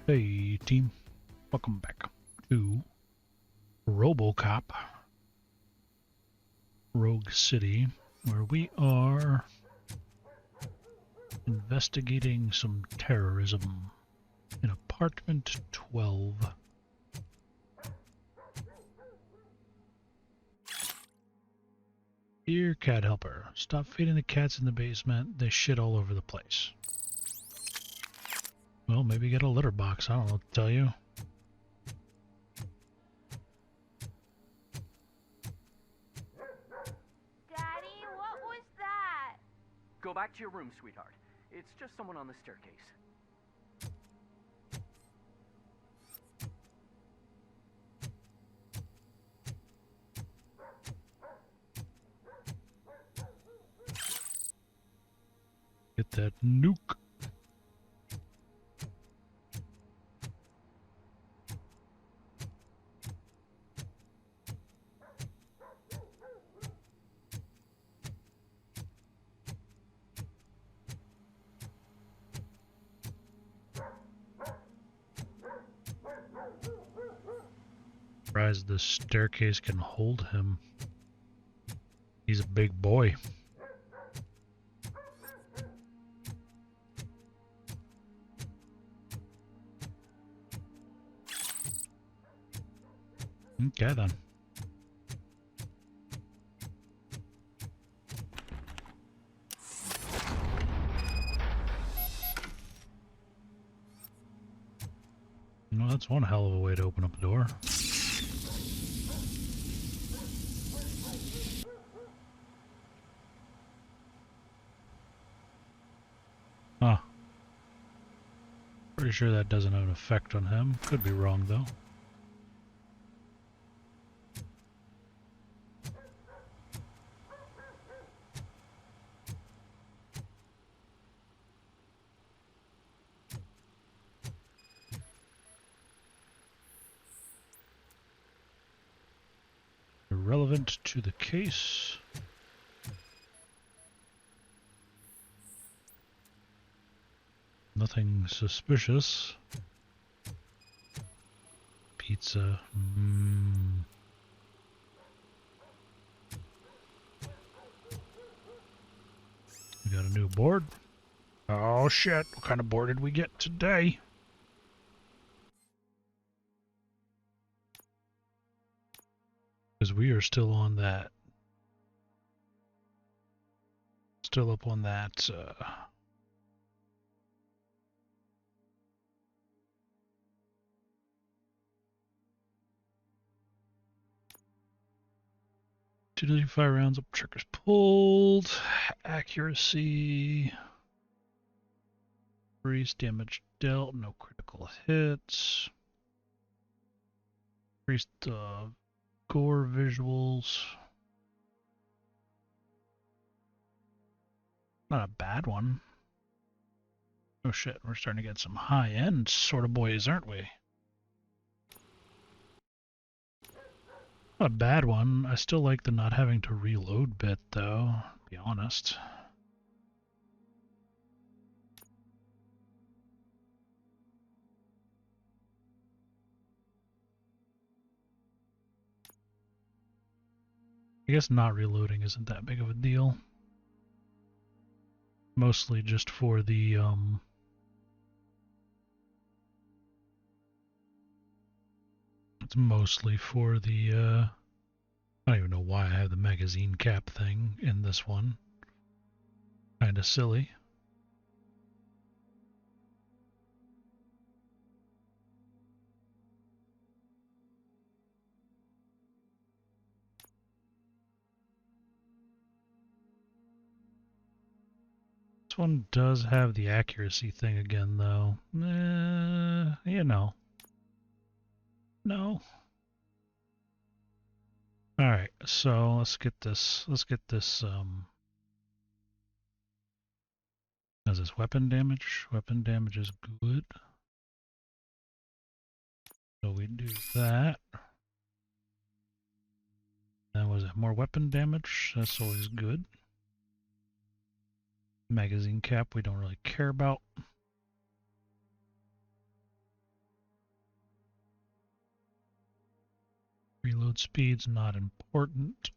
Hey team, welcome back to Robocop Rogue City, where we are investigating some terrorism in apartment 12. Dear cat helper, stop feeding the cats in the basement, they shit all over the place. Well, maybe get a litter box, I don't know what to tell you. Daddy, what was that? Go back to your room, sweetheart. It's just someone on the staircase. Get that nuke. Surprised the staircase can hold him. He's a big boy. Okay then. Well, that's one hell of a way to open up a door. Huh. Pretty sure that doesn't have an effect on him. Could be wrong though. Irrelevant to the case. Nothing suspicious. Pizza. We got a new board. Oh shit, what kind of board did we get today? Because we are still on that. Still up on that, two fire rounds up, triggers pulled, accuracy, increase damage dealt, no critical hits, increased gore visuals. Not a bad one. Oh shit, we're starting to get some high-end sort of boys, aren't we? Not a bad one. I still like the not having to reload bit, though, to be honest. I guess not reloading isn't that big of a deal. Mostly just for the, it's mostly for the, I don't even know why I have the magazine cap thing in this one. Kinda silly. This one does have the accuracy thing again, though. You know. No. Alright, so let's get this, is this weapon damage? Weapon damage is good. So we do that. And was it more weapon damage? That's always good. Magazine cap we don't really care about. Reload speed's not important.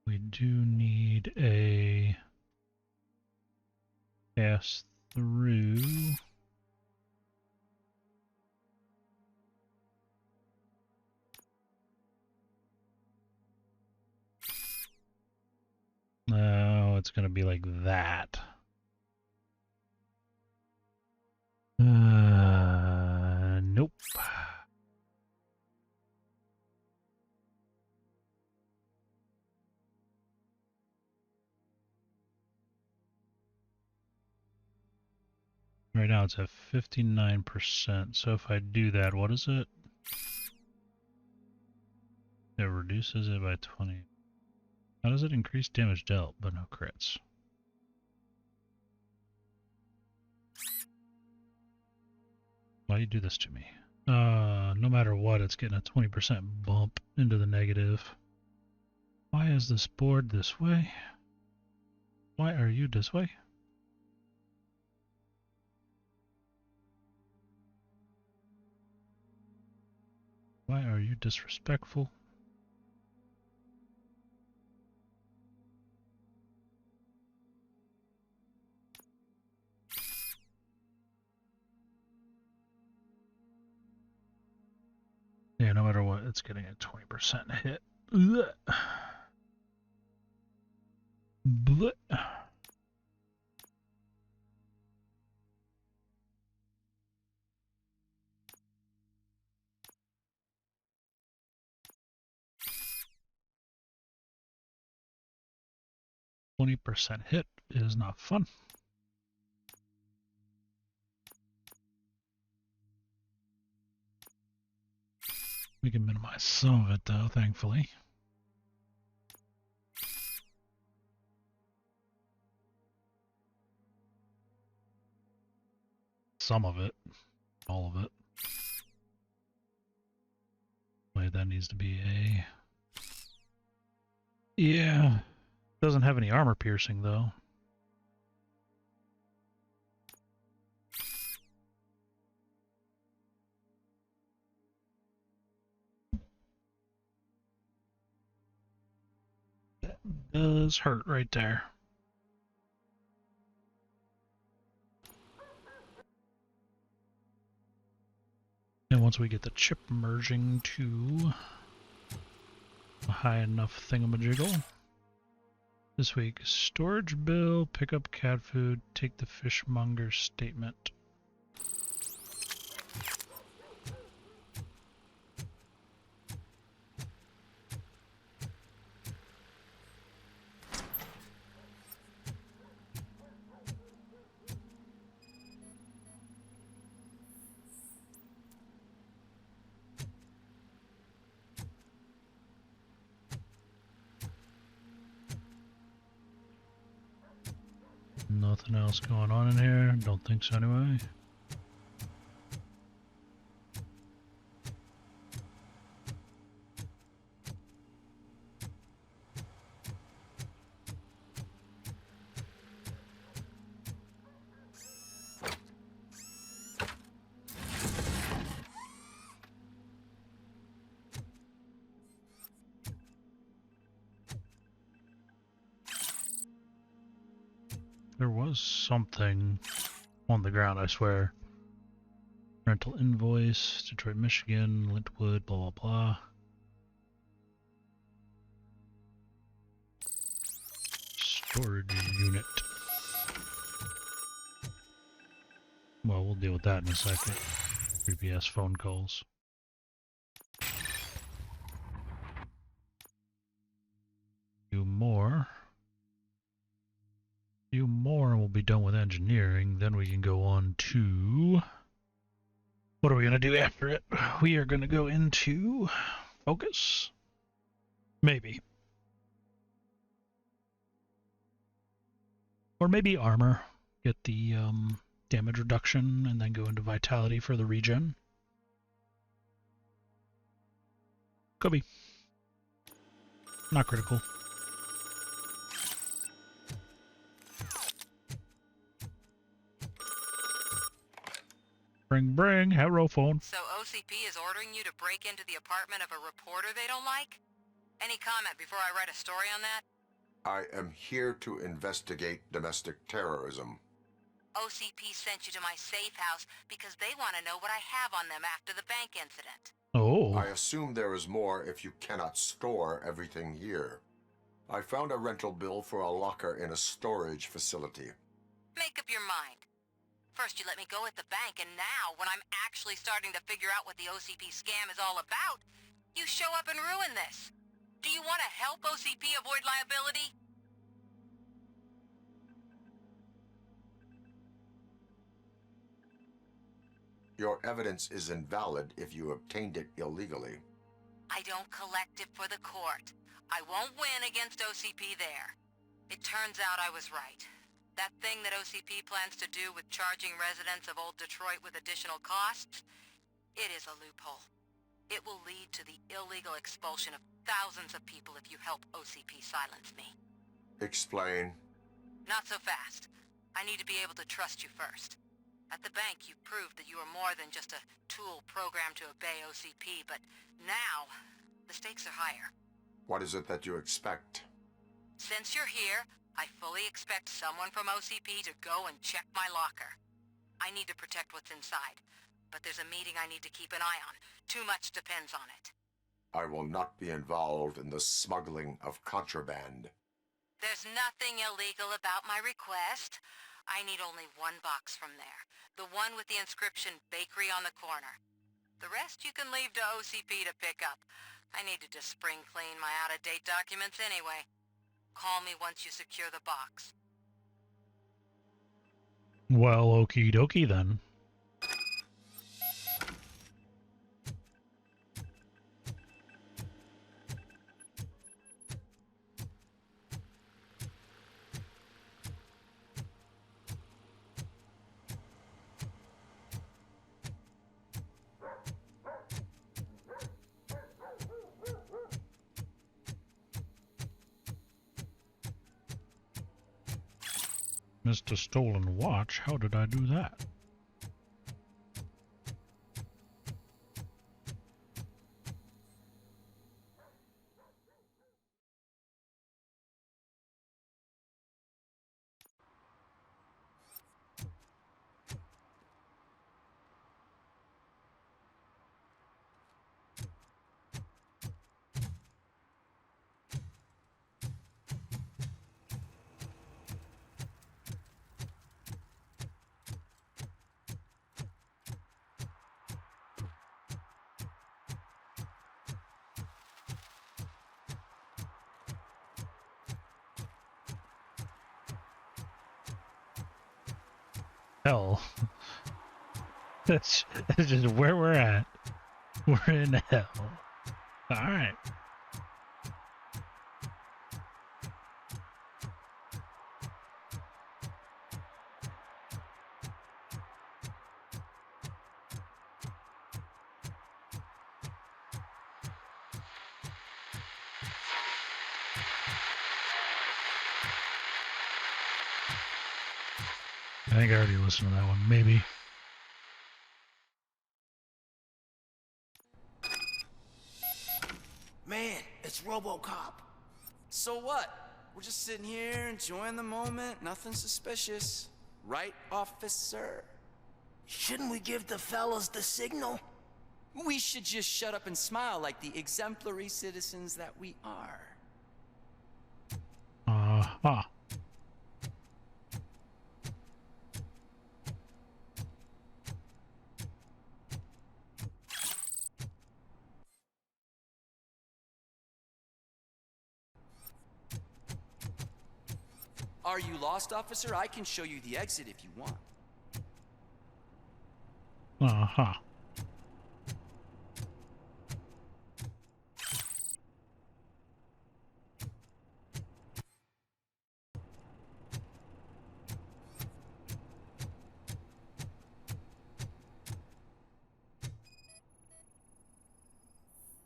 We do need a pass through. No, it's going to be like that. Nope. Right now it's at 59%. So if I do that, what is it? It reduces it by 20. How does it increase damage dealt, but no crits? Why do you do this to me? No matter what, it's getting a 20% bump into the negative. Why is this board this way? Why are you this way? Why are you disrespectful? Yeah, no matter what, it's getting a 20% hit. Blech. Blech. 20% hit is not fun. We can minimize some of it though, thankfully. Some of it. All of it. Wait, that needs to be a... Yeah. Doesn't have any armor piercing though. That does hurt right there. And once we get the chip merging to a high enough thingamajiggle. This week, storage bill, pick up cat food, take the fishmonger statement. Nothing else going on in here. Don't think so anyway. There was something on the ground, I swear. Rental invoice, Detroit, Michigan, Lintwood, blah, blah, blah. Storage unit. Well, we'll deal with that in a second. Creepy ass phone calls. Few more. Few more and we'll be done with engineering. Then we can go on to... What are we going to do after it? We are going to go into focus. Maybe. Or maybe armor. Get the damage reduction and then go into vitality for the regen. Could be. Not critical. Bring, hello phone. So OCP is ordering you to break into the apartment of a reporter they don't like? Any comment before I write a story on that? I am here to investigate domestic terrorism. OCP sent you to my safe house because they want to know what I have on them after the bank incident. Oh. I assume there is more if you cannot store everything here. I found a rental bill for a locker in a storage facility. Make up your mind. First you let me go at the bank, and now, when I'm actually starting to figure out what the OCP scam is all about, you show up and ruin this. Do you want to help OCP avoid liability? Your evidence is invalid if you obtained it illegally. I don't collect it for the court. I won't win against OCP there. It turns out I was right. That thing that OCP plans to do with charging residents of Old Detroit with additional costs, it is a loophole. It will lead to the illegal expulsion of thousands of people if you help OCP silence me. Explain. Not so fast. I need to be able to trust you first. At the bank, you proved that you are more than just a tool programmed to obey OCP, but now, the stakes are higher. What is it that you expect? Since you're here, I fully expect someone from OCP to go and check my locker. I need to protect what's inside, but there's a meeting I need to keep an eye on. Too much depends on it. I will not be involved in the smuggling of contraband. There's nothing illegal about my request. I need only one box from there. The one with the inscription Bakery on the corner. The rest you can leave to OCP to pick up. I needed to spring clean my out-of-date documents anyway. Call me once you secure the box. Well, okie dokie then. Missed a stolen watch. How did I do that? Hell. That's just where we're at. We're in hell. Alright. I think I already listened to that one, maybe. Man, it's Robocop. So what? We're just sitting here enjoying the moment, nothing suspicious. Right, officer? Shouldn't we give the fellas the signal? We should just shut up and smile like the exemplary citizens that we are. Uh-huh. Are you lost, officer? I can show you the exit if you want. Uh-huh.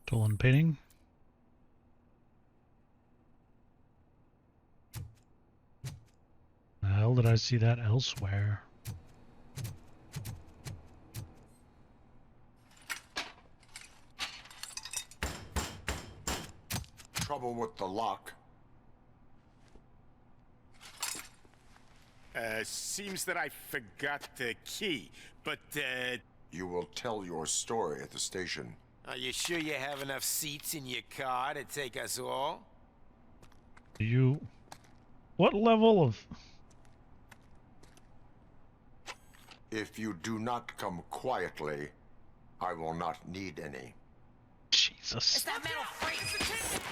Stolen painting. did I see that elsewhere? Trouble with the lock. Seems that I forgot the key, but, You will tell your story at the station. Are you sure you have enough seats in your car to take us all? What level of... If you do not come quietly, I will not need any. Jesus. That metal freight!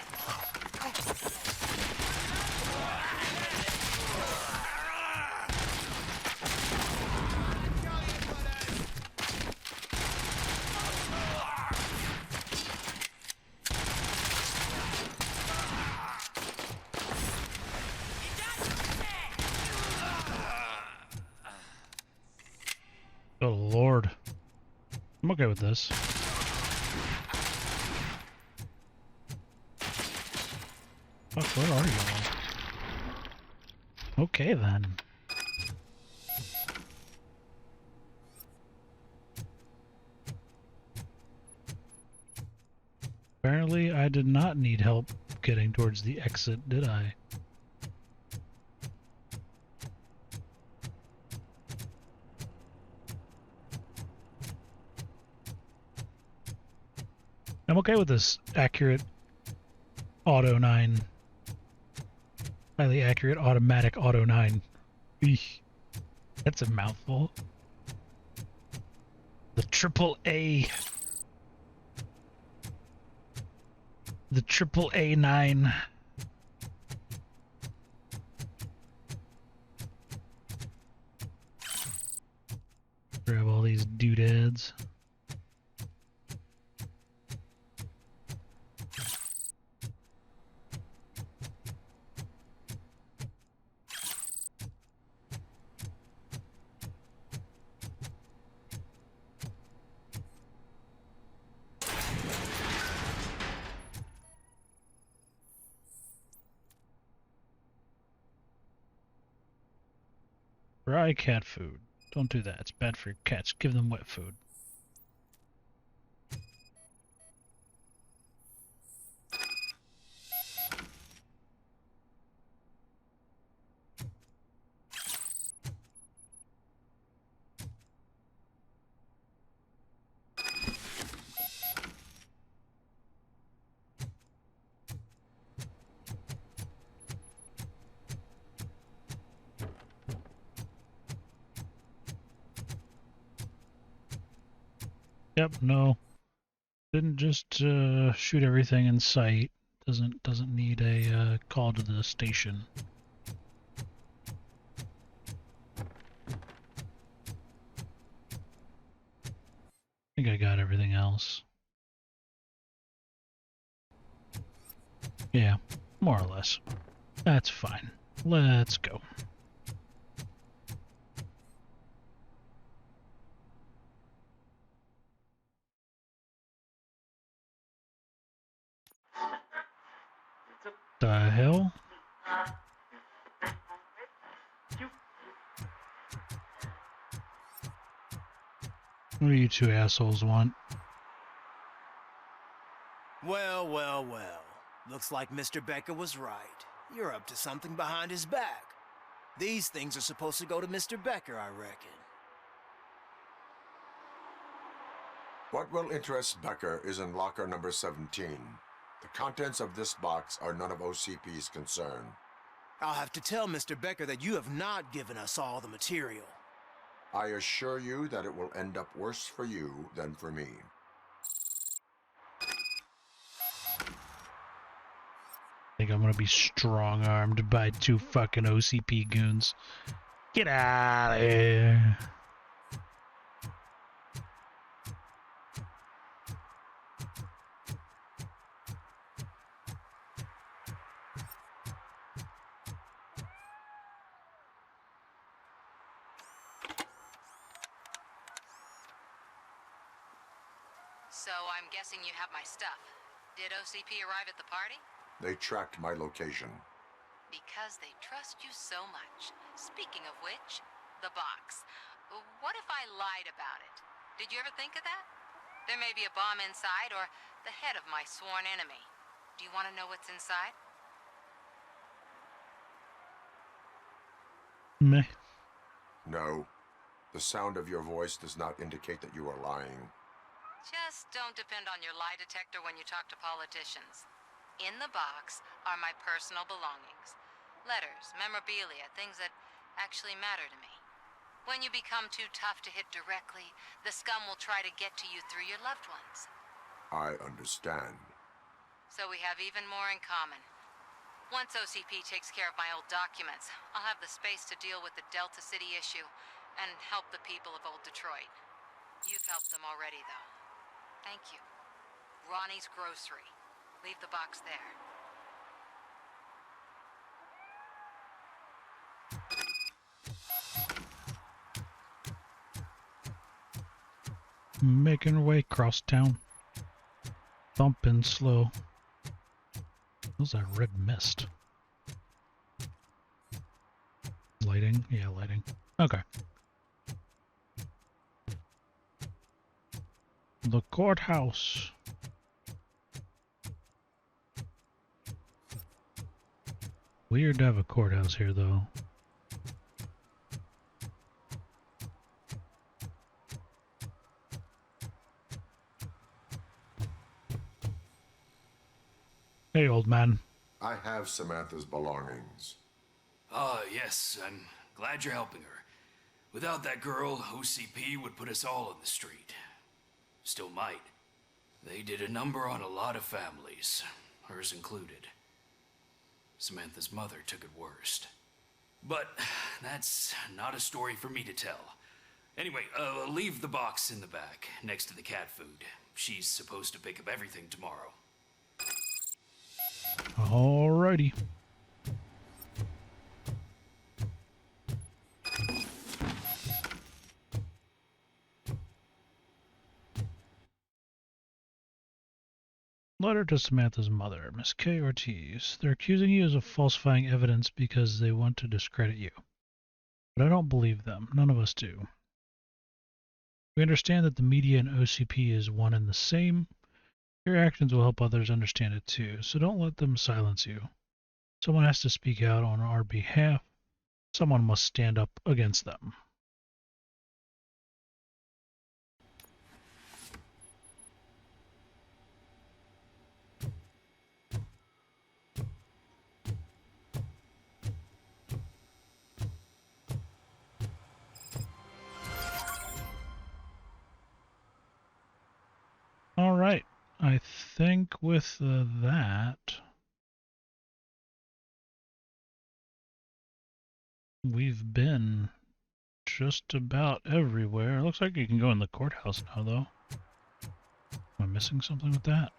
Oh, Lord. I'm okay with this. Fuck, where are you all? Okay, then. Apparently, I did not need help getting towards the exit, did I? I'm okay with this accurate Auto 9. Highly accurate automatic Auto 9. Eesh. That's a mouthful. The triple A. The triple A9. Grab all these doodads. Dry cat food. Don't do that. It's bad for your cats. Give them wet food. Yep, no. Didn't just shoot everything in sight. Doesn't need a call to the station. I think I got everything else. Yeah, more or less. That's fine. Let's go. The hell? What do you two assholes want? Well, well, well. Looks like Mr. Becker was right. You're up to something behind his back. These things are supposed to go to Mr. Becker, I reckon. What will interest Becker is in locker number 17. The contents of this box are none of OCP's concern. I'll have to tell Mr. Becker that you have not given us all the material. I assure you that it will end up worse for you than for me. I think I'm gonna be strong-armed by two fucking OCP goons. Get out of here. So I'm guessing you have my stuff. Did OCP arrive at the party? They tracked my location. Because they trust you so much. Speaking of which, the box. What if I lied about it? Did you ever think of that? There may be a bomb inside or the head of my sworn enemy. Do you want to know what's inside? Meh. No. The sound of your voice does not indicate that you are lying. Just don't depend on your lie detector when you talk to politicians. In the box are my personal belongings. Letters, memorabilia, things that actually matter to me. When you become too tough to hit directly, the scum will try to get to you through your loved ones. I understand. So we have even more in common. Once OCP takes care of my old documents, I'll have the space to deal with the Delta City issue and help the people of Old Detroit. You've helped them already, though. Thank you. Ronnie's Grocery. Leave the box there. Making our way across town. Thumping slow. What's that red mist? Lighting? Yeah, lighting. Okay. The courthouse. Weird to have a courthouse here, though. Hey, old man. I have Samantha's belongings. Yes, I'm glad you're helping her. Without that girl, OCP would put us all in the street. Still might. They did a number on a lot of families, hers included. Samantha's mother took it worst. But that's not a story for me to tell. Anyway, leave the box in the back, next to the cat food. She's supposed to pick up everything tomorrow. Alrighty. Letter to Samantha's mother, Miss K. Ortiz. They're accusing you of falsifying evidence because they want to discredit you. But I don't believe them. None of us do. We understand that the media and OCP is one and the same. Your actions will help others understand it too, so don't let them silence you. Someone has to speak out on our behalf. Someone must stand up against them. All right, I think with that, we've been just about everywhere. Looks like you can go in the courthouse now, though. Am I missing something with that?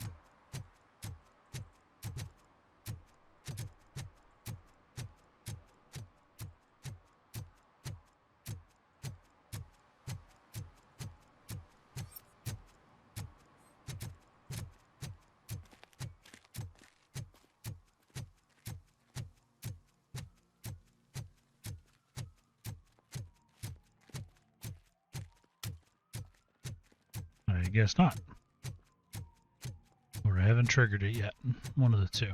I guess not. Or I haven't triggered it yet. One of the two.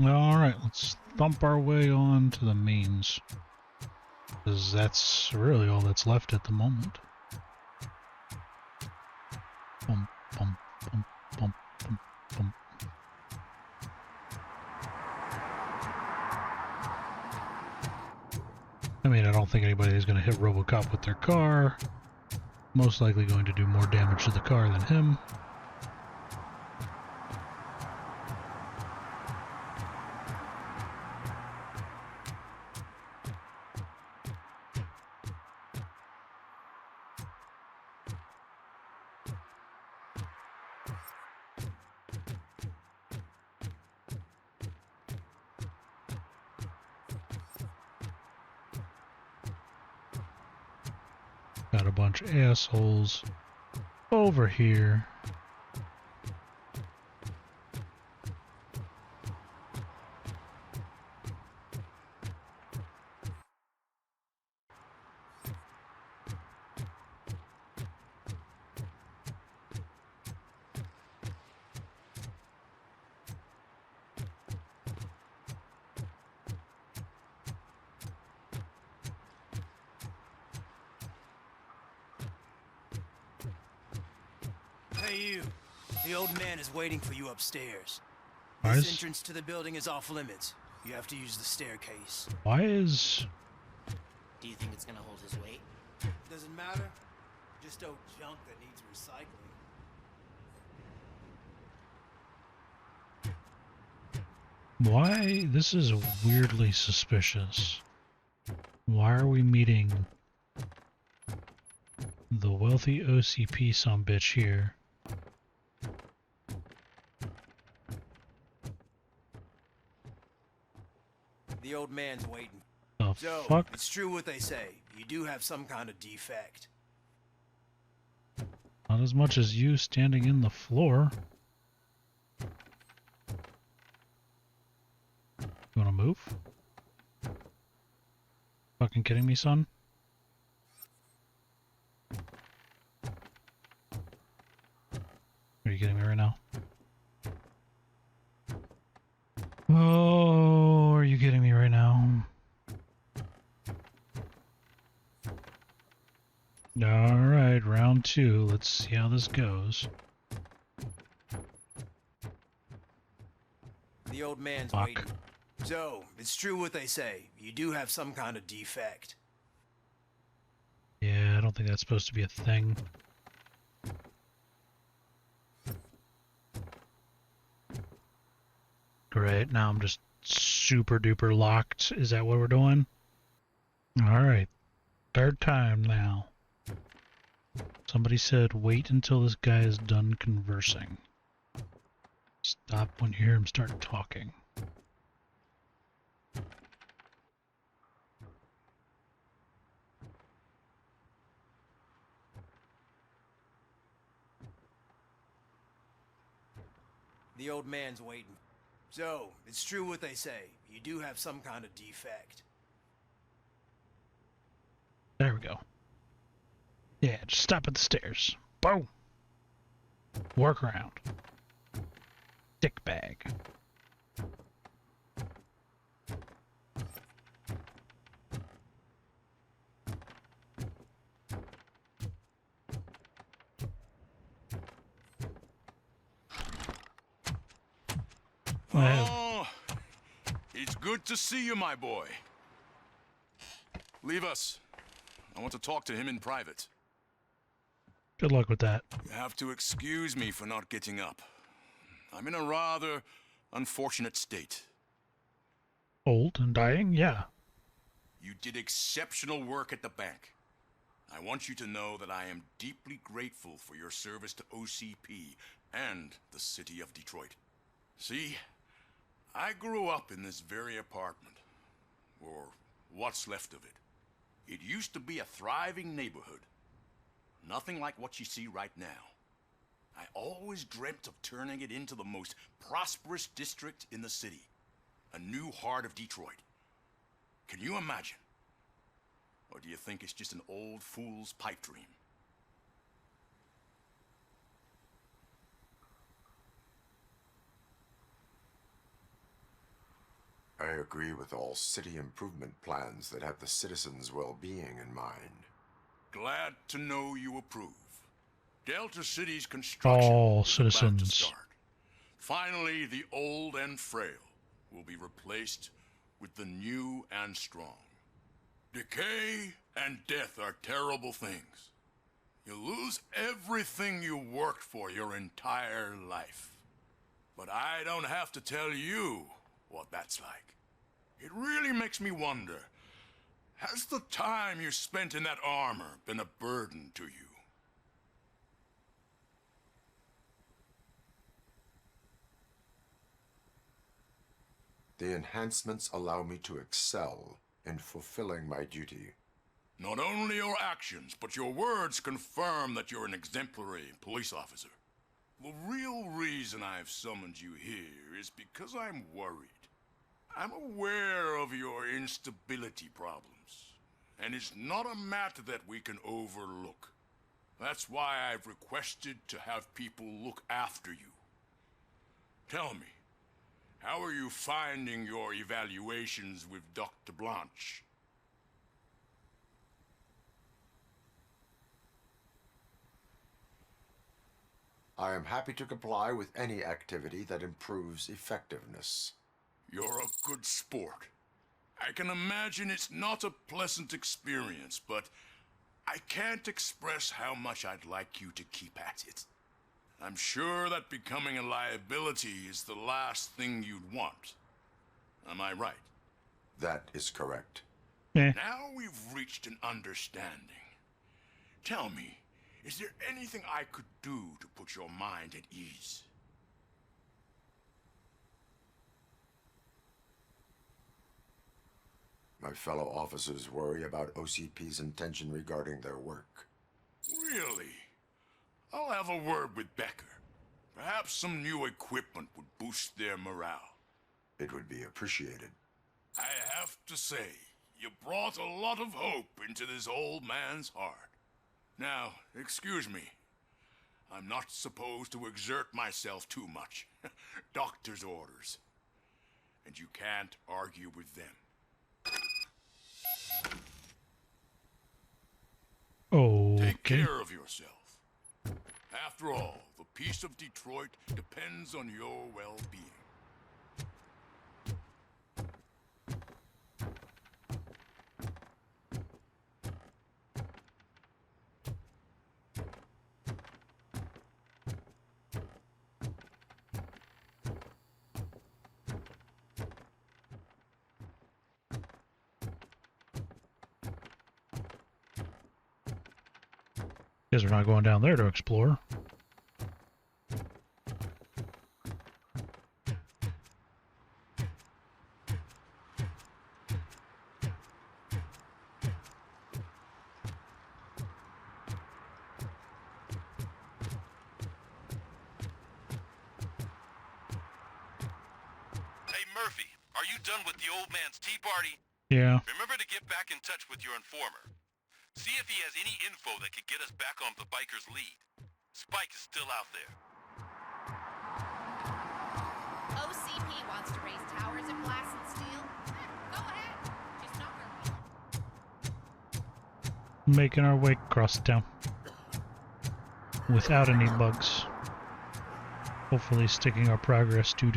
Alright, let's thump our way on to the mains. Because that's really all that's left at the moment. Bump, bump, bump, bump, bump, bump. I mean, I don't think anybody is going to hit Robocop with their car. Most likely going to do more damage to the car than him. Got a bunch of assholes over here. Hey, you. The old man is waiting for you upstairs. Why This is- entrance to the building is off limits. You have to use the staircase. Why is... Do you think it's gonna hold his weight? Doesn't matter. Just old junk that needs recycling. Why? This is weirdly suspicious. Why are we meeting the wealthy OCP sumbitch here? The old man's waiting. The So, fuck? it's true what they say. You do have some kind of defect. Not as much as you standing in the floor. You wanna move? Fucking kidding me, son? Are you kidding me right now? Oh, are you kidding me right now? Alright, round 2. Let's see how this goes. The old man's Fuck. waiting. So, it's true what they say. You do have some kind of defect. Yeah, I don't think that's supposed to be a thing. Great, now I'm just super duper locked. Is that what we're doing? Alright. Third time now. Somebody said wait until this guy is done conversing. Stop when you hear him start talking. The old man's waiting. So, it's true what they say. You do have some kind of defect. There we go. Yeah, just stop at the stairs. Boom! Work around. Dick bag. Well, Oh, it's good to see you, my boy. Leave us. I want to talk to him in private. good luck with that. You have to excuse me for not getting up. I'm in a rather unfortunate state. Old and dying? Yeah. You did exceptional work at the bank. I want you to know that I am deeply grateful for your service to OCP and the city of Detroit. See, I grew up in this very apartment, or what's left of it. It used to be a thriving neighborhood. Nothing like what you see right now. I always dreamt of turning it into the most prosperous district in the city. A new heart of Detroit. Can you imagine? Or do you think it's just an old fool's pipe dream? I agree with all city improvement plans that have the citizens' well-being in mind. Glad to know you approve. Delta City's construction All is about to citizens. start. Finally, the old and frail will be replaced with the new and strong. Decay and death are terrible things. You lose everything you worked for your entire life. But I don't have to tell you what that's like. It really makes me wonder, has the time you spent in that armor been a burden to you? The enhancements allow me to excel in fulfilling my duty. Not only your actions, but your words confirm that you're an exemplary police officer. The real reason I've summoned you here is because I'm worried. I'm aware of your instability problems, and it's not a matter that we can overlook. That's why I've requested to have people look after you. Tell me, how are you finding your evaluations with Dr. Blanche? I am happy to comply with any activity that improves effectiveness. You're a good sport. I can imagine it's not a pleasant experience, but I can't express how much I'd like you to keep at it. I'm sure that becoming a liability is the last thing you'd want. Am I right? That is correct. Now we've reached an understanding. Tell me, is there anything I could do to put your mind at ease? My fellow officers worry about OCP's intention regarding their work. Really? I'll have a word with Becker. Perhaps some new equipment would boost their morale. It would be appreciated. I have to say, you brought a lot of hope into this old man's heart. Now, excuse me. I'm not supposed to exert myself too much. Doctor's orders. And you can't argue with them. Okay. Take care of yourself. After all, the peace of Detroit depends on your well-being. Guess we're not going down there to explore. Hey Murphy, are you done with the old man's tea party? Yeah. Remember to get back in touch with your informer. See if he has any info that could get us back on the biker's lead. Spike is still out there. OCP wants to raise towers at Glass and Steel. Go ahead. Just knock her. Making our way across town. Without any bugs. Hopefully sticking our progress. Do.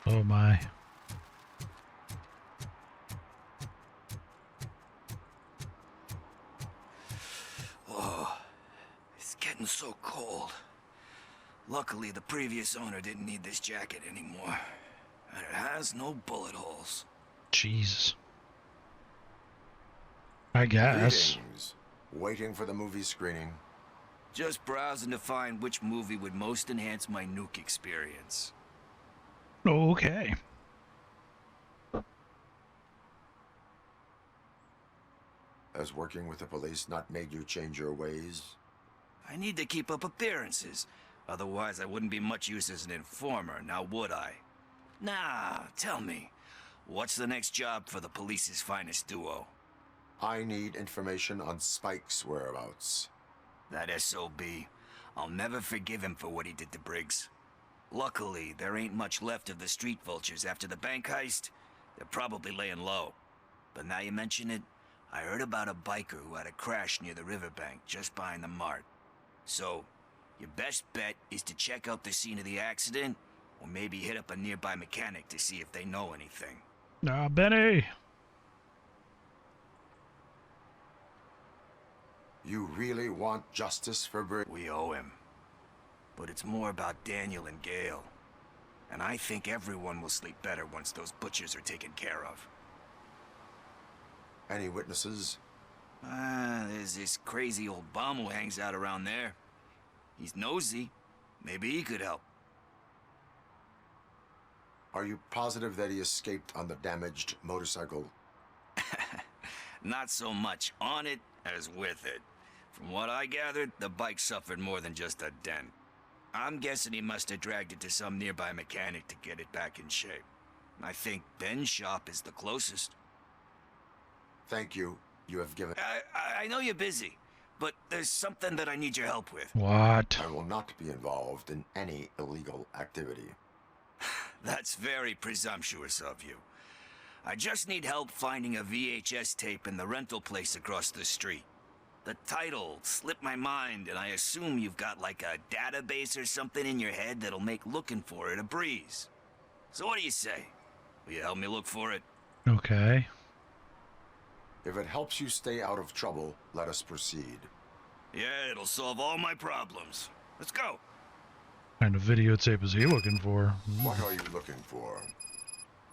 Oh my. Oh, it's getting so cold. Luckily, the previous owner didn't need this jacket anymore. And it has no bullet holes. Jesus. I guess. Greetings. Waiting for the movie screening. Just browsing to find which movie would most enhance my nuke experience. Okay. Has working with the police not made you change your ways? I need to keep up appearances. Otherwise, I wouldn't be much use as an informer, now would I? Nah, tell me. What's the next job for the police's finest duo? I need information on Spike's whereabouts. That SOB. I'll never forgive him for what he did to Briggs. Luckily, there ain't much left of the street vultures after the bank heist. They're probably laying low. But now you mention it, I heard about a biker who had a crash near the riverbank just behind the mart. So, your best bet is to check out the scene of the accident, or maybe hit up a nearby mechanic to see if they know anything. Ah, Benny! You really want justice for We owe him. But it's more about Daniel and Gale. And I think everyone will sleep better once those butchers are taken care of. Any witnesses? There's this crazy old bum who hangs out around there. He's nosy. Maybe he could help. Are you positive that he escaped on the damaged motorcycle? Not so much on it as with it. From what I gathered, the bike suffered more than just a dent. I'm guessing he must have dragged it to some nearby mechanic to get it back in shape. I think Ben's shop is the closest. Thank you. You have given... I know you're busy, but there's something that I need your help with. What? I will not be involved in any illegal activity. That's very presumptuous of you. I just need help finding a VHS tape in the rental place across the street. The title slipped my mind, and I assume you've got like a database or something in your head that'll make looking for it a breeze. So what do you say? Will you help me look for it? Okay. If it helps you stay out of trouble, let us proceed. Yeah, it'll solve all my problems. Let's go. What kind of videotape is he looking for? What are you looking for?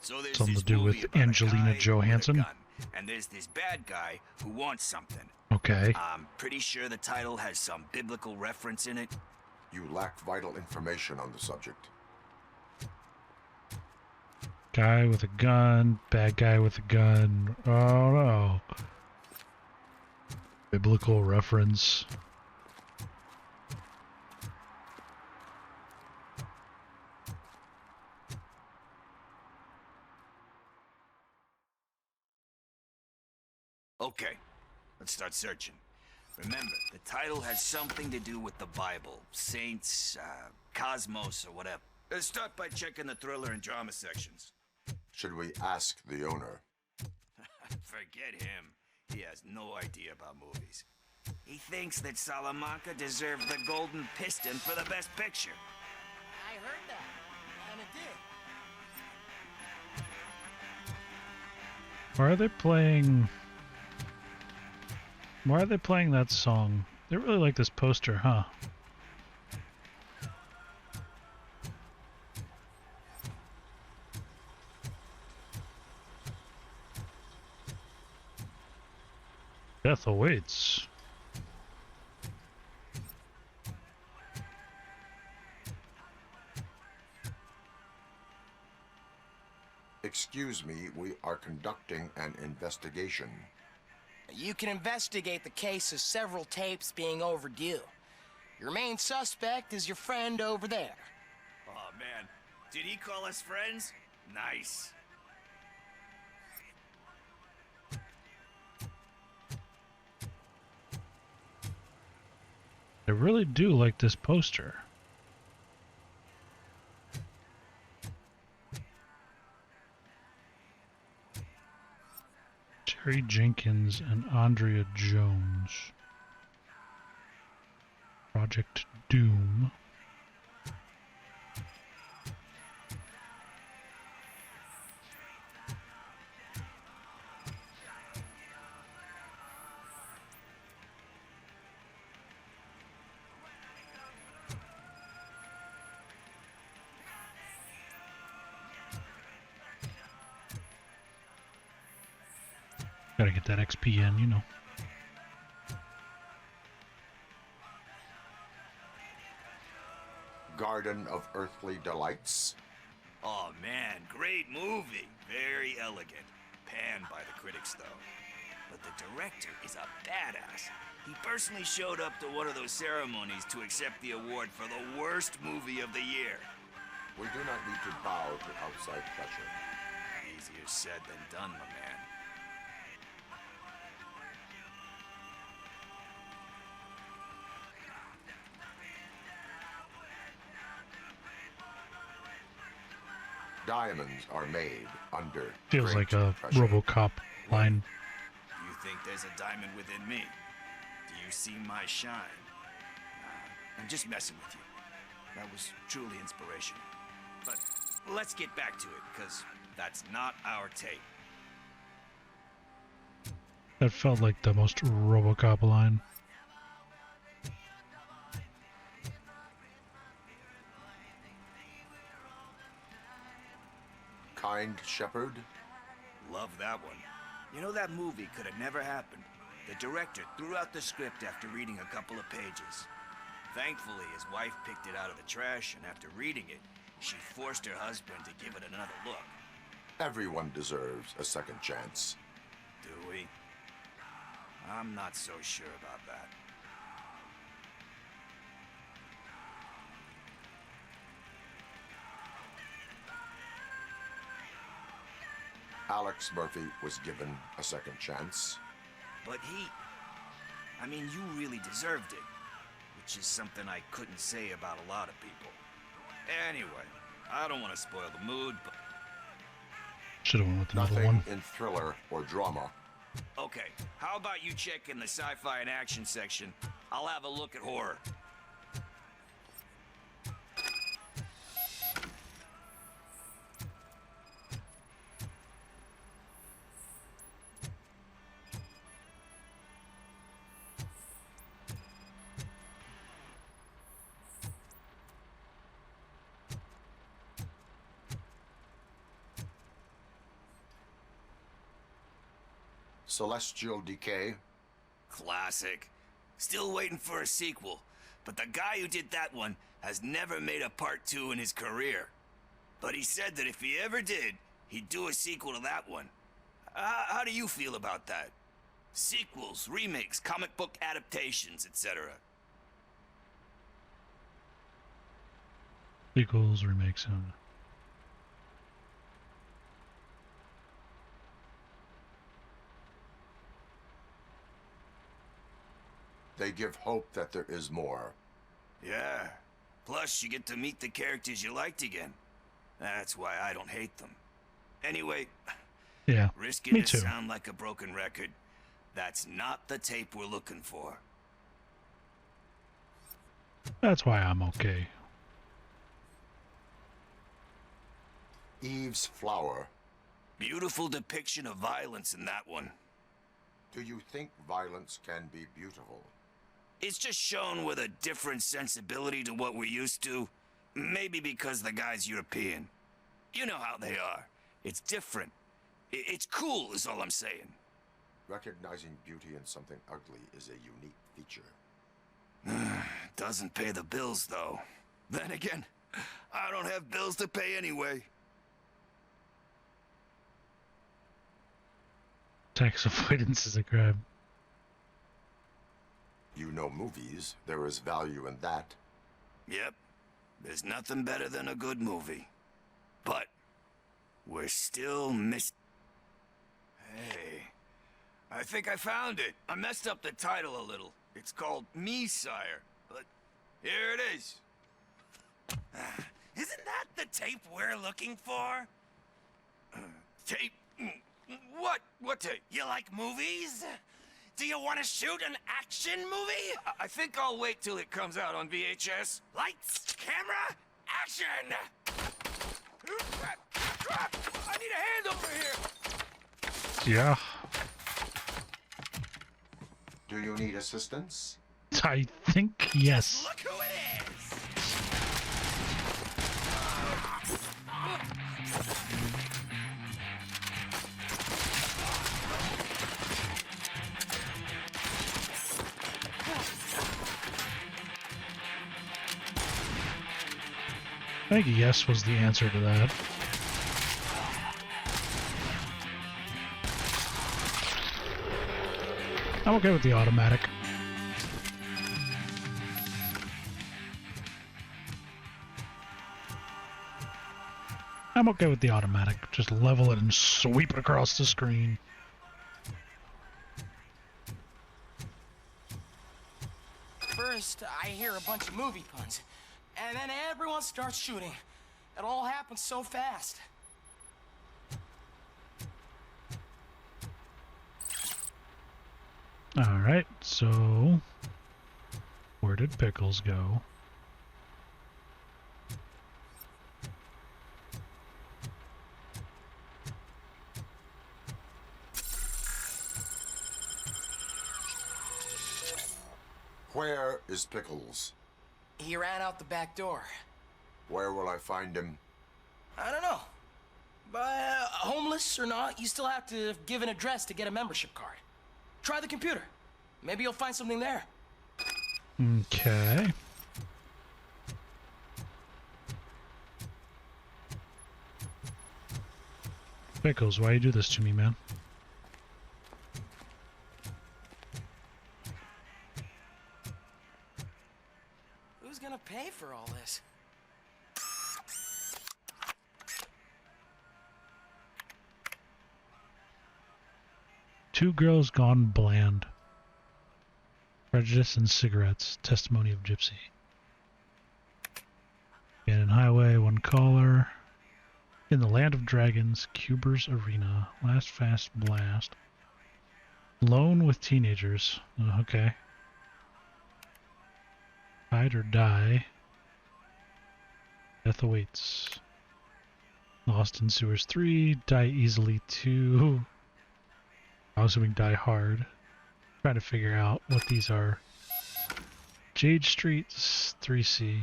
So there's Something this to do movie with about a Angelina guy Johansson? with a gun, and there's this bad guy who wants something. Okay. I'm pretty sure the title has some biblical reference in it. You lack vital information on the subject. Guy with a gun, bad guy with a gun. Oh no. Biblical reference. Okay, let's start searching. Remember, the title has something to do with the Bible, saints, cosmos, or whatever. Let's start by checking the thriller and drama sections. Should we ask the owner? Forget him. He has no idea about movies. He thinks that Salamanca deserved the Golden Piston for the best picture. I heard that, and it did. Why are they playing... Why are they playing that song? They really like this poster, huh? Death awaits. Excuse me, we are conducting an investigation. You can investigate the case of several tapes being overdue. Your main suspect is your friend over there. Oh, man. Did he call us friends? Nice. I really do like this poster. Terry Jenkins and Andrea Jones. Project Doom. Gotta get that XP in, you know. Garden of Earthly Delights. Oh, man. Great movie. Very elegant. Panned by the critics, though. But the director is a badass. He personally showed up to one of those ceremonies to accept the award for the worst movie of the year. We do not need to bow to outside pressure. Easier said than done, my man. Diamonds are made under Feels great like a pressure. Robocop line. Do you think there's a diamond within me? Do you see my shine? I'm just messing with you. That was truly inspirational. But let's get back to it, because that's not our tape. That felt like the most Robocop line. kind shepherd? Love that one. You know, that movie could have never happened. The director threw out the script after reading a couple of pages. Thankfully, his wife picked it out of the trash, and after reading it, she forced her husband to give it another look. Everyone deserves a second chance. Do we? I'm not so sure about that. Alex Murphy was given a second chance. But I mean, you really deserved it. Which is something I couldn't say about a lot of people. Anyway, I don't want to spoil the mood, but... Should have went with another Nothing one. in thriller or drama. Okay, how about you check in the sci-fi and action section? I'll have a look at horror. Celestial Decay. Classic. Still waiting for a sequel, but the guy who did that one has never made a part 2 in his career. But he said that if he ever did, he'd do a sequel to that one. How do you feel about that? Sequels, remakes, comic book adaptations, etc. Sequels, remakes, and... They give hope that there is more. Yeah. Plus, you get to meet the characters you liked again. That's why I don't hate them. Anyway, Yeah, risking me to too. sound like a broken record, that's not the tape we're looking for. That's why I'm okay. Eve's Flower. Beautiful depiction of violence in that one. Do you think violence can be beautiful? It's just shown with a different sensibility to what we're used to. Maybe because the guy's European. You know how they are. It's different. It's cool is all I'm saying. Recognizing beauty in something ugly is a unique feature. Doesn't pay the bills, though. Then again, I don't have bills to pay anyway. Tax avoidance is a crime. You know movies. There is value in that. Yep. There's nothing better than a good movie. But we're still Hey, I think I found it. I messed up the title a little. It's called Me, Sire. But here it is. Isn't that the tape we're looking for? Tape? What? What tape? You like movies? Do you want to shoot an action movie? I think I'll wait till it comes out on VHS. Lights, camera, action! I need a hand over here! Yeah. Do you need assistance? I think yes. Look who it is! I think yes was the answer to that. I'm okay with the automatic. I'm okay with the automatic. Just level it and sweep it across the screen. First, I hear a bunch of movie puns, and then everyone starts shooting. It all happens so fast. Alright, so... where did Pickles go? Where is Pickles? He ran out the back door. Where will I find him? I don't know. Homeless or not, you still have to give an address to get a membership card. Try the computer. Maybe you'll find something there. Okay. Pickles, why you do this to me, man? Who's gonna pay for all this? Two girls gone bland. Prejudice and cigarettes. Testimony of Gypsy. Abandoned highway. One caller. In the Land of Dragons. Cuber's Arena. Last Fast Blast. Alone with teenagers. Okay. Hide or die. Death awaits. Lost in Sewers 3. Die easily 2. I'm assuming Die Hard. Trying to figure out what these are. Jade Street 3C.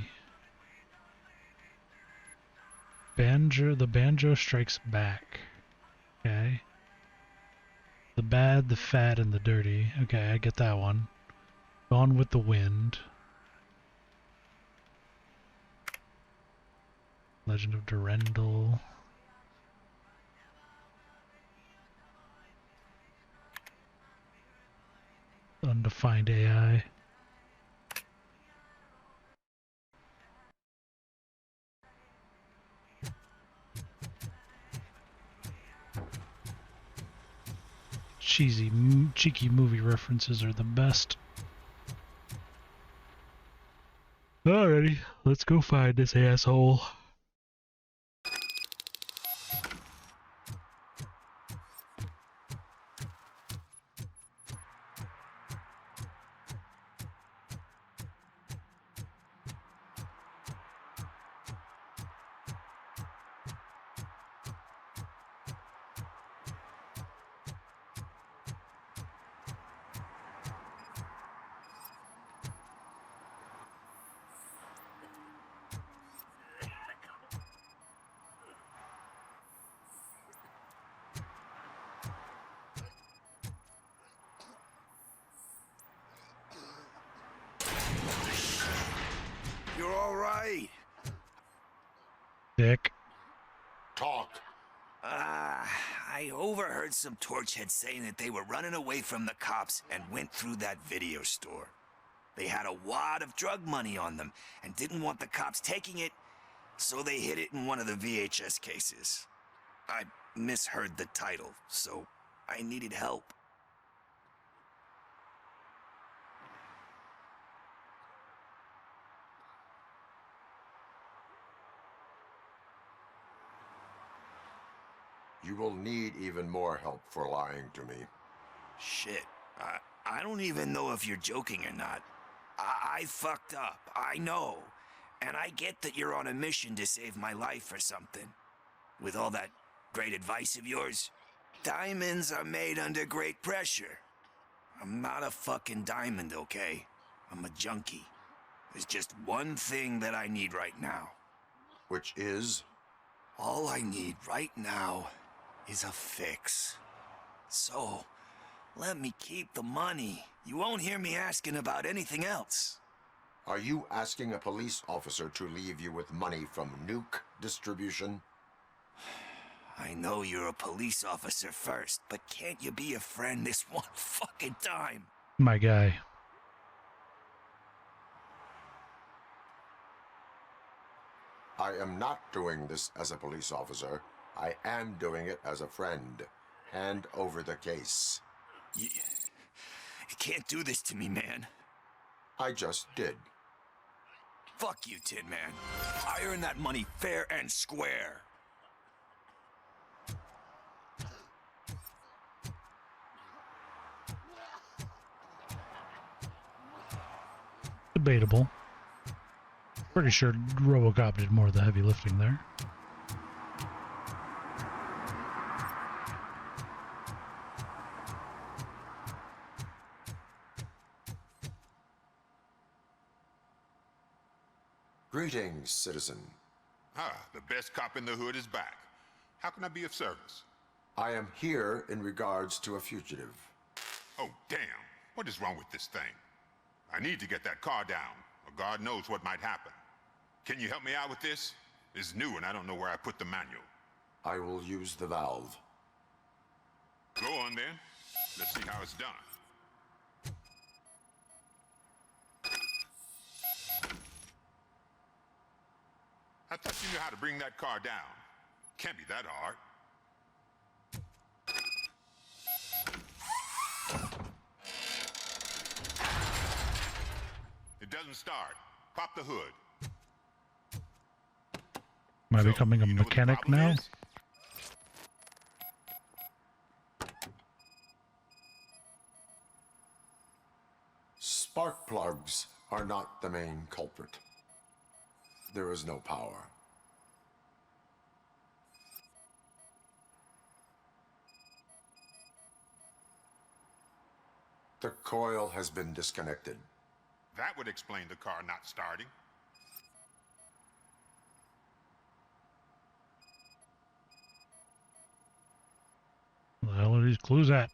The Banjo Strikes Back. Okay. The Bad, the Fat, and the Dirty. Okay, I get that one. Gone with the Wind. Legend of Durendal. Undefined AI. Cheeky movie references are the best. Alrighty, let's go find this asshole. You're all right. Dick. Talk. I overheard some torchheads saying that they were running away from the cops and went through that video store. They had a wad of drug money on them and didn't want the cops taking it, so they hid it in one of the VHS cases. I misheard the title, so I needed help. You will need even more help for lying to me. Shit, I don't even know if you're joking or not. I fucked up, I know. And I get that you're on a mission to save my life or something. With all that great advice of yours, diamonds are made under great pressure. I'm not a fucking diamond, okay? I'm a junkie. There's just one thing that I need right now. Which is? All I need right now is a fix. So, let me keep the money. You won't hear me asking about anything else. Are you asking a police officer to leave you with money from nuke distribution? I know you're a police officer first, but can't you be a friend this one fucking time? My guy. I am not doing this as a police officer. I am doing it as a friend. Hand over the case. You can't do this to me, man. I just did. Fuck you, Tin Man. I earned that money fair and square. Debatable. Pretty sure Robocop did more of the heavy lifting there. Greetings, citizen. The best cop in the hood is back. How can I be of service? I am here in regards to a fugitive. Oh, damn. What is wrong with this thing? I need to get that car down, or God knows what might happen. Can you help me out with this? It's new and I don't know where I put the manual. I will use the valve. Go on then. Let's see how it's done. I thought you knew how to bring that car down. Can't be that hard. It doesn't start. Pop the hood. Am I So, becoming a you know what the mechanic problem now? is? Spark plugs are not the main culprit. There is no power. The coil has been disconnected. That would explain the car not starting. Where the hell are these clues at?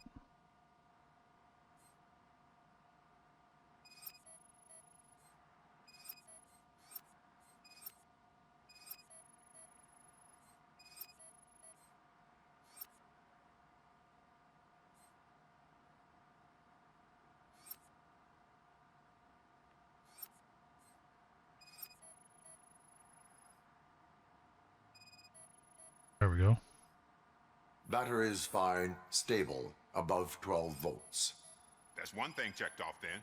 There we go. Battery is fine, stable, above 12 volts. That's one thing checked off then.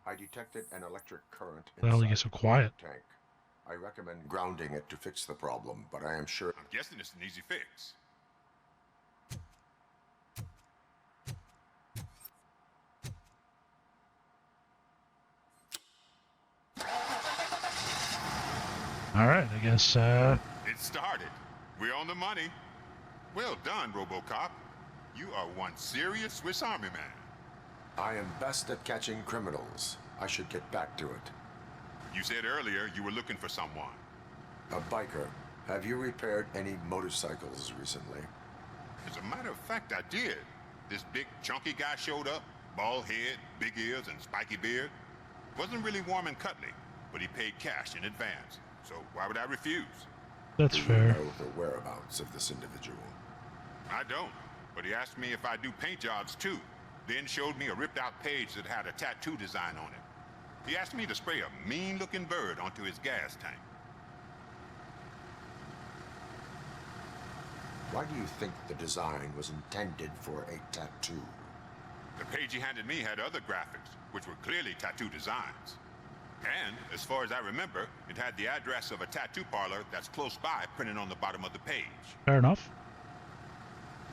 I detected an electric current The hell inside you get so the quiet? tank. I recommend grounding it to fix the problem, but I am sure... I'm guessing it's an easy fix. Alright, I guess, It started. We're on the money. Well done, Robocop. You are one serious Swiss Army man. I am best at catching criminals. I should get back to it. You said earlier you were looking for someone. A biker. Have you repaired any motorcycles recently? As a matter of fact, I did. This big, chunky guy showed up. Bald head, big ears, and spiky beard. Wasn't really warm and cuddly, but he paid cash in advance. So why would I refuse? that's Do you fair. know the whereabouts of this individual? I don't, but he asked me if I do paint jobs too. Then showed me a ripped-out page that had a tattoo design on it. He asked me to spray a mean-looking bird onto his gas tank. Why do you think the design was intended for a tattoo? The page he handed me had other graphics, which were clearly tattoo designs. And, as far as I remember, it had the address of a tattoo parlor that's close by printed on the bottom of the page. Fair enough.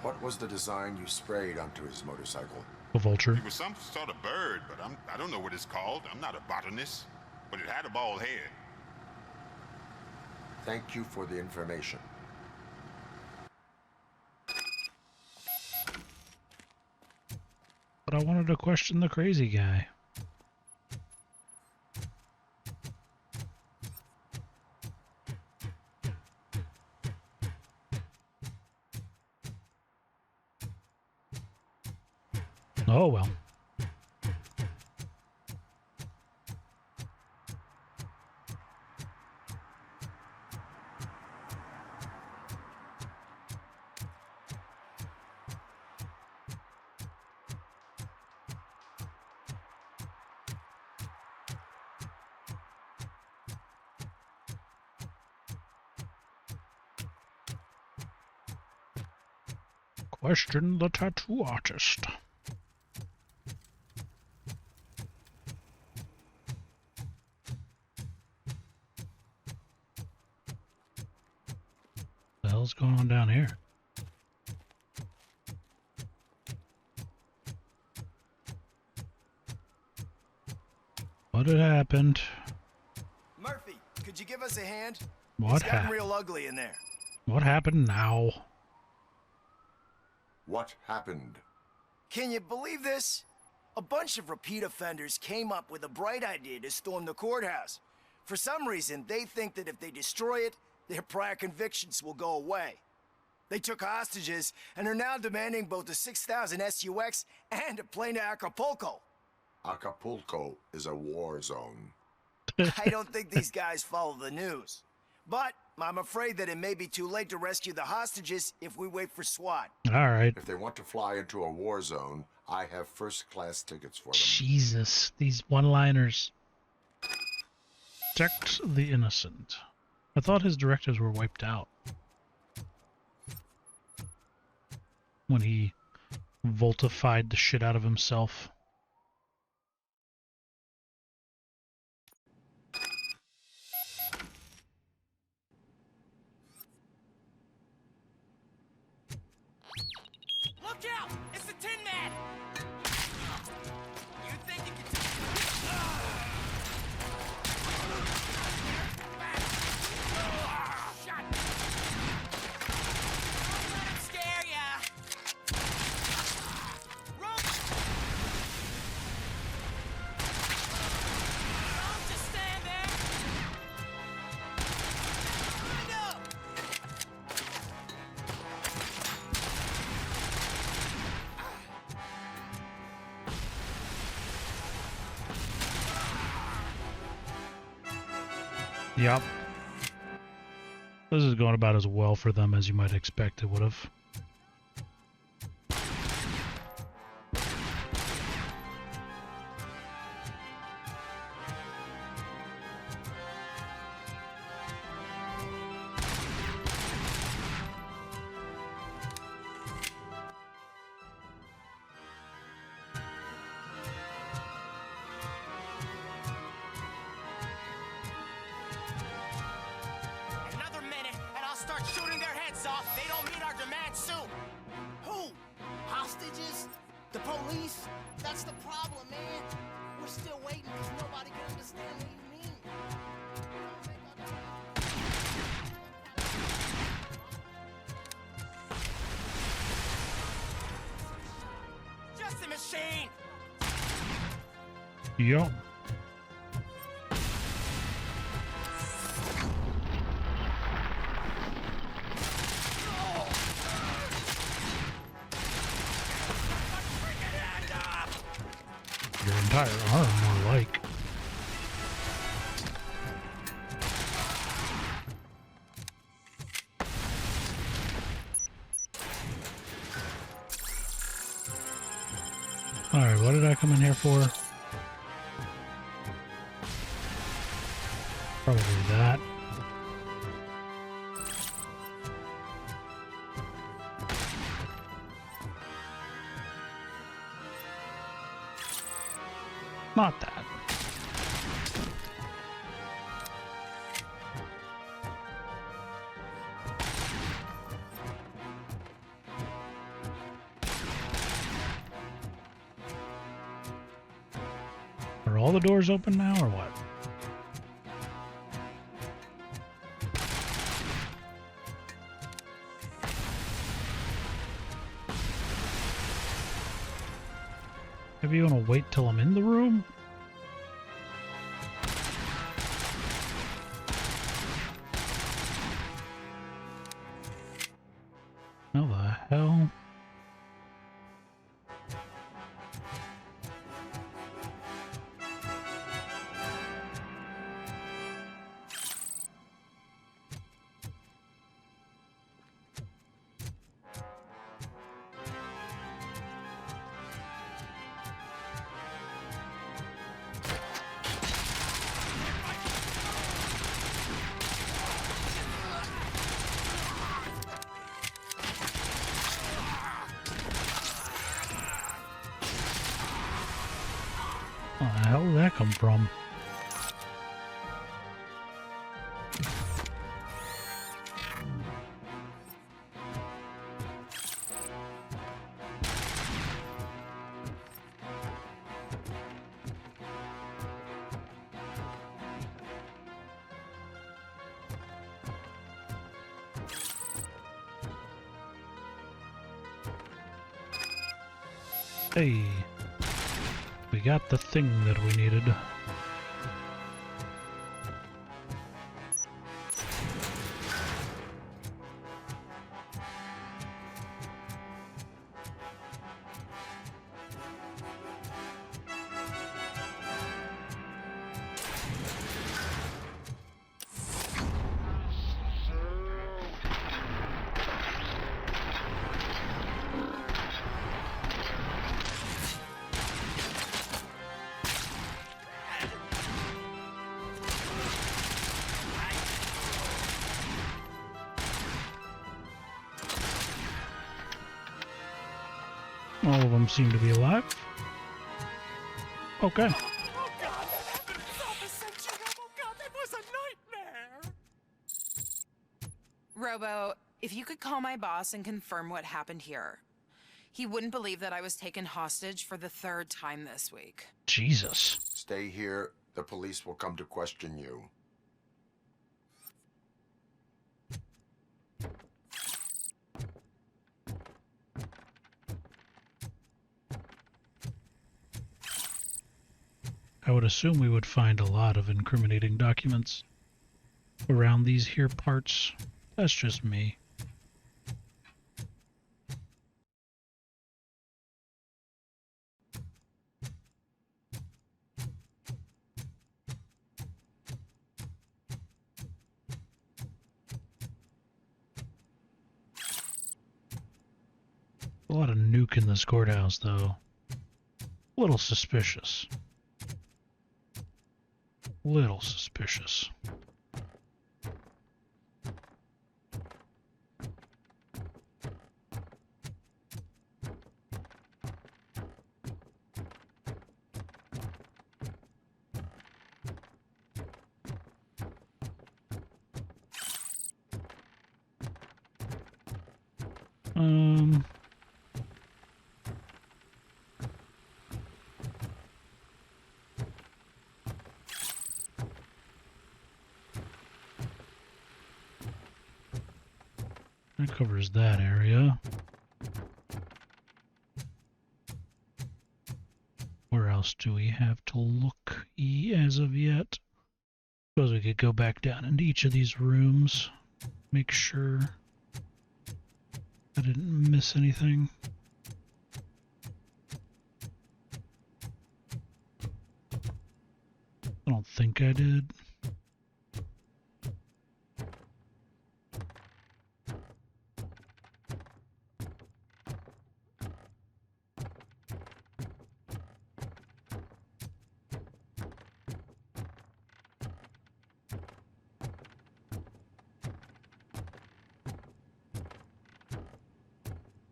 What was the design you sprayed onto his motorcycle? A vulture. It was some sort of bird, but I don't know what it's called. I'm not a botanist. But it had a bald head. Thank you for the information. But I wanted to question the crazy guy. Oh well. Question the tattoo artist. What the hell's going on down here? What had happened? Murphy, could you give us a hand? What It's gotten happened? real ugly in there. What happened now? What happened? Can you believe this? A bunch of repeat offenders came up with a bright idea to storm the courthouse. For some reason, they think that if they destroy it, Their prior convictions will go away. They took hostages and are now demanding both a 6,000 SUX and a plane to Acapulco. Acapulco is a war zone. I don't think these guys follow the news. But I'm afraid that it may be too late to rescue the hostages if we wait for SWAT. All right. If they want to fly into a war zone, I have first-class tickets for them. Jesus, these one-liners. Protect the innocent. I thought his directives were wiped out when he voltified the shit out of himself. Look out! It's the Tin Man! You think you can shut! Don't let him scare ya! Don't just stand there! Stand up! Yep. This is going about as well for them as you might expect it would have. Another minute, and I'll start shooting their heads off. They don't meet our demands soon. Who? Hostages? The police? That's the problem, man. We're still waiting because nobody can understand what you mean. Just a machine! Yup. Your entire arm, more like. Alright, what did I come in here for? Probably that. Not that. Are all the doors open now or what? Maybe you want to wait till I'm in the room? How the hell? Where the hell did that come from? Hey. We got the thing that we needed. All of them seem to be alive. Okay. Oh God! Robocop, it was a nightmare! Robo, if you could call my boss and confirm what happened here. He wouldn't believe that I was taken hostage for the 3rd time this week. Jesus. Stay here. The police will come to question you. I would assume we would find a lot of incriminating documents around these here parts. That's just me. A lot of nuke in this courthouse, though. A little suspicious. Little suspicious. That covers that area. Where else do we have to look as of yet? Suppose we could go back down into each of these rooms, make sure I didn't miss anything. I don't think I did.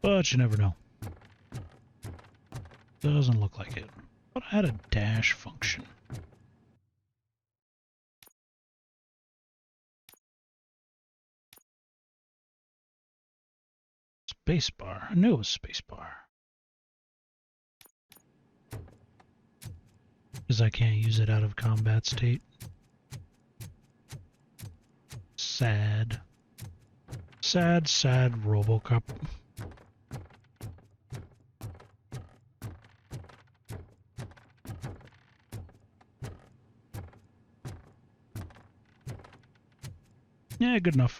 But you never know. Doesn't look like it. But I had a dash function. Spacebar. I knew it was spacebar. Because I can't use it out of combat state. Sad. Sad, sad Robocop. Yeah, good enough.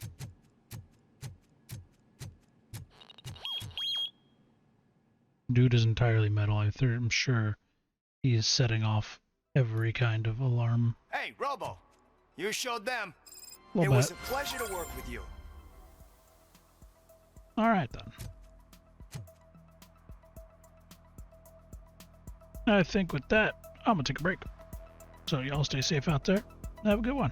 Dude is entirely metal. I'm sure he is setting off every kind of alarm. Hey, Robo, you showed them. Little It was bit. a pleasure to work with you. All right then. I think with that, I'm gonna take a break. So y'all stay safe out there. Have a good one.